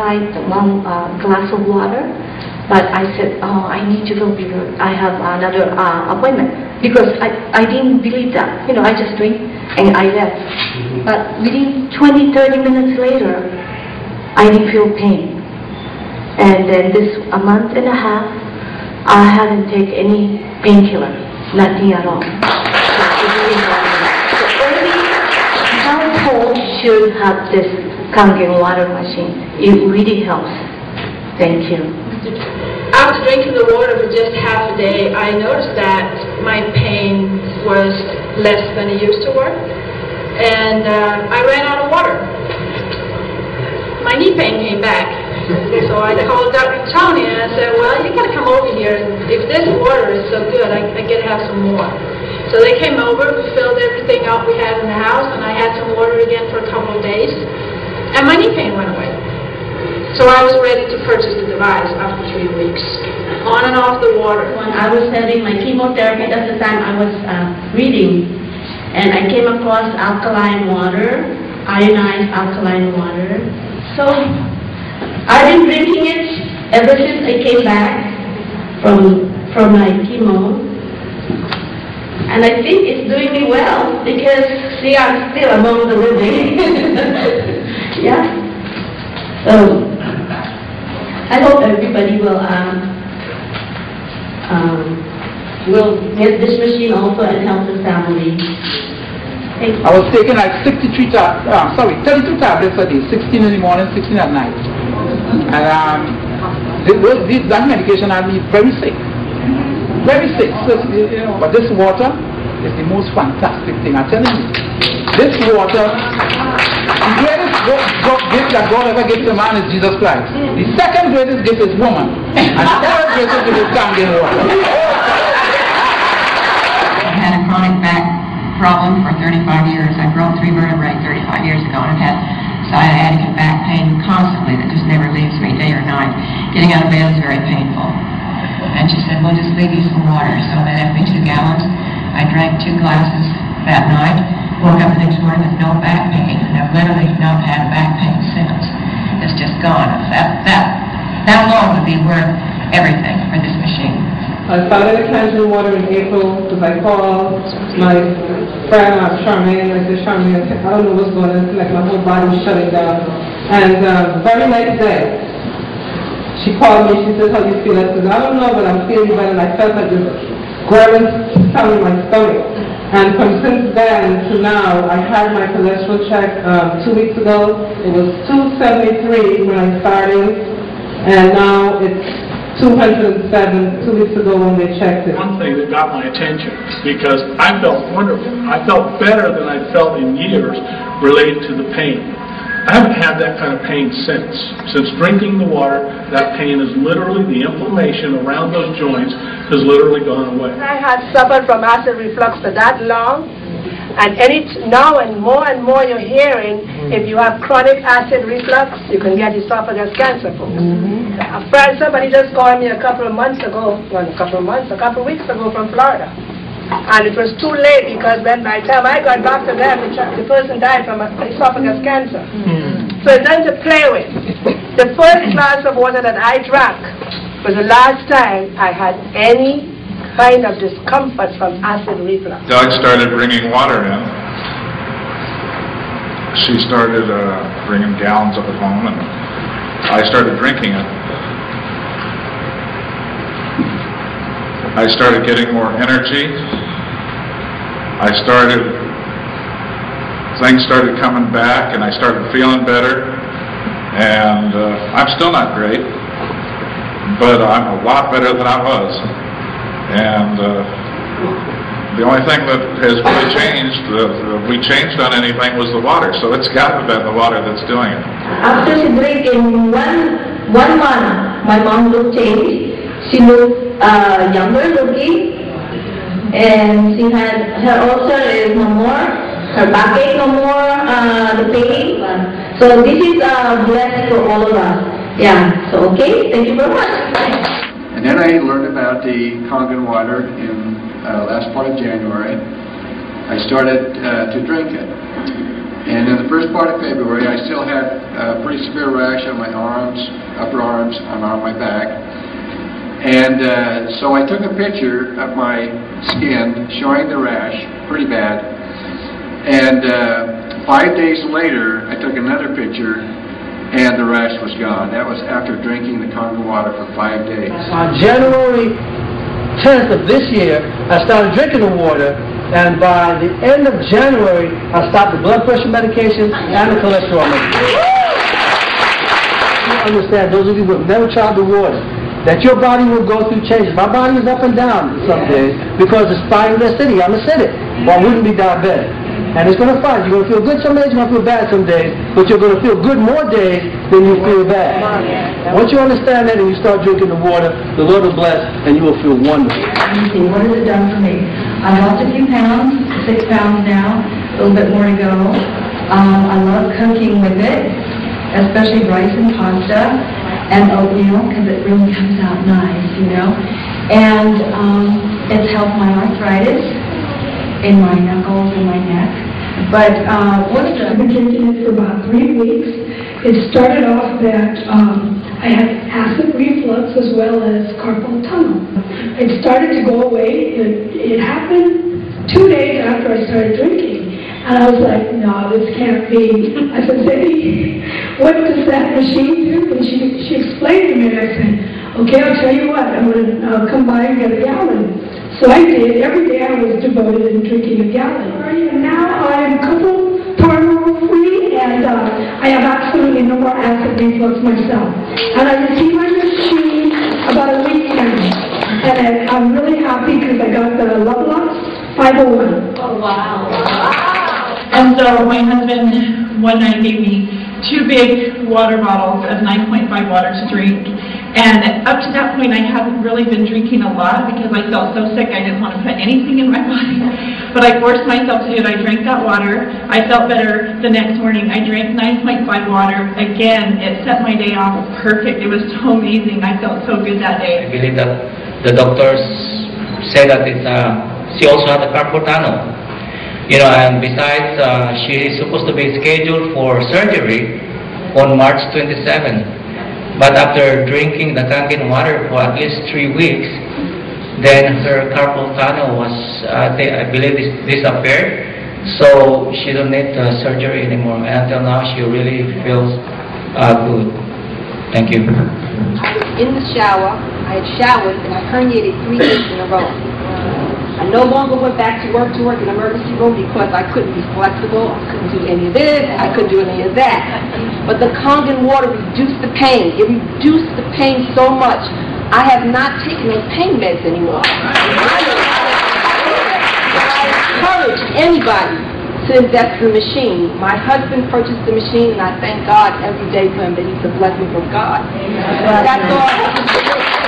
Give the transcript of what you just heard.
tried one glass of water, but I said, oh, I need to go because I have another appointment. Because I didn't believe that. You know, I just drink and I left. But within 20-30 minutes later, I didn't feel pain. And then this a month and a half, I haven't taken any painkiller, nothing at all. So every household should have this Kangen water machine. It really helps. Thank you. After drinking the water for just half a day, I noticed that my pain was less than it used to work. And I ran out of water. My knee pain came back. So I called Dr. Tony and I said, well, you got to come over here. If this water is so good, I got to have some more. So they came over, we filled everything up we had in the house, and I had some water again for a couple of days. And my knee pain went away. So I was ready to purchase the device after 3 weeks. On and off the water. When I was having my chemotherapy, at the time I was reading, and I came across alkaline water, ionized alkaline water. So I've been drinking it ever since I came back from my chemo, and I think it's doing me well because see, I'm still among the living. Yeah. So I hope everybody will get this machine also and help the family. I was taking like 32 tablets a day, 16 in the morning, 16 at night. And that medication had me very sick. Very sick. So, you know, but this water is the most fantastic thing. I'm telling you. This water, the greatest gift that God ever gave to man is Jesus Christ. The second greatest gift is woman. And the third greatest gift is Kangen water. I had a chronic back problem for 35 years. I broke 3 vertebrae 35 years ago and I've had sciatic and back pain constantly that just never leaves me day or night. Getting out of bed is very painful. And she said, well, just leave you some water. So they left me 2 gallons. I drank 2 glasses that night. Woke up the next morning with no back pain. And I've literally not had back pain since. It's just gone. That alone would be worth everything for this machine. I started the Kangen water in April because I called my friend, Charmaine. I said, Charmaine, I don't know what's going on. It's like my whole body was shutting down. And very next day, she called me. She said, how do you feel? I said, I don't know, but I'm feeling better. And I felt like this grabbing sound in my stomach. And from since then to now, I had my cholesterol check 2 weeks ago. It was 273 when I started, and now it's 207 2 weeks ago when they checked it. One thing that got my attention, because I felt wonderful. I felt better than I'd felt in years related to the pain. I haven't had that kind of pain since. Since drinking the water, that pain is literally, the inflammation around those joints has literally gone away. I had suffered from acid reflux for that long, and now and more you're hearing, if you have chronic acid reflux, you can get esophagus cancer, folks. A friend, somebody just called me a couple of weeks ago from Florida. And it was too late because then by the time I got back to them, the person died from esophagus cancer. So it's nothing to play with. The first glass of water that I drank was the last time I had any kind of discomfort from acid reflux. Doug started bringing water in. She started bringing gallons up at home, and I started drinking it. I started getting more energy. Things started coming back, and I started feeling better. And I'm still not great, but I'm a lot better than I was. And the only thing that has really changed, we changed on anything, was the water. So it's got to be the water that's doing it. After she drank in one month, my mom looked changed. She looked younger looking, and she had her ulcer is no more, her backache no more, the pain. So this is a blessing for all of us. Yeah. So okay, thank you very much. And then I learned about the Kangen water in last part of January. I started to drink it, And in the first part of February, I still had a pretty severe rash on my arms, upper arms, and on my back. And so I took a picture of my skin showing the rash, pretty bad. And 5 days later, I took another picture, and the rash was gone. That was after drinking the Kangen water for 5 days. On January 10th of this year, I started drinking the water, and by the end of January, I stopped the blood pressure medication and the cholesterol medication. You understand, those of you who have never tried the water, that your body will go through changes. My body is up and down some days because it's fighting the acidity. I'm acidic. Well, I wouldn't be diabetic. And it's going to fight. You're going to feel good some days, you're going to feel bad some days, but you're going to feel good more days than you feel bad. Once you understand that and you start drinking the water, the Lord will bless and you will feel wonderful. What has it done for me? I lost a few pounds, 6 pounds now, a little bit more to go. I love cooking with it, especially rice and pasta and oatmeal, because it really comes out nice, you know. And it's helped my arthritis in my knuckles and my neck. But I've been drinking it for about 3 weeks. It started off that I had acid reflux as well as carpal tunnel. It started to go away. It happened 2 days after I started drinking. And I was like, no, this can't be. I said, Ziggy, what does that machine do? And she explained to me, and I said, okay, I'll tell you what, I'm going to come by and get a gallon. So I did. Every day I was devoted in drinking a gallon. And now I'm carpal free, and I have absolutely no more acid reflux myself. And I received my machine about a week ago. And I'm really happy because I got the Love Lux 501. oh, wow. And so my husband one night gave me 2 big water bottles of 9.5 water to drink. And up to that point, I hadn't really been drinking a lot because I felt so sick I didn't want to put anything in my body. But I forced myself to do it. I drank that water. I felt better the next morning. I drank 9.5 water. Again, it set my day off perfect. It was so amazing. I felt so good that day. I believe that the doctors say that she also had a carpal tunnel. You know, and besides, she is supposed to be scheduled for surgery on March 27. But after drinking the Kangen water for at least 3 weeks, then her carpal tunnel was, I believe, disappeared. So she don't need surgery anymore. And until now, she really feels good. Thank you. In the shower, I had showered and I herniated 3 days in a row. I no longer went back to work in the emergency room because I couldn't be flexible, I couldn't do any of this, I couldn't do any of that. But the Kangen water reduced the pain. It reduced the pain so much. I have not taken those pain meds anymore. I encourage anybody to invest in the machine. My husband purchased the machine and I thank God every day for him that he's a blessing from God. That's all.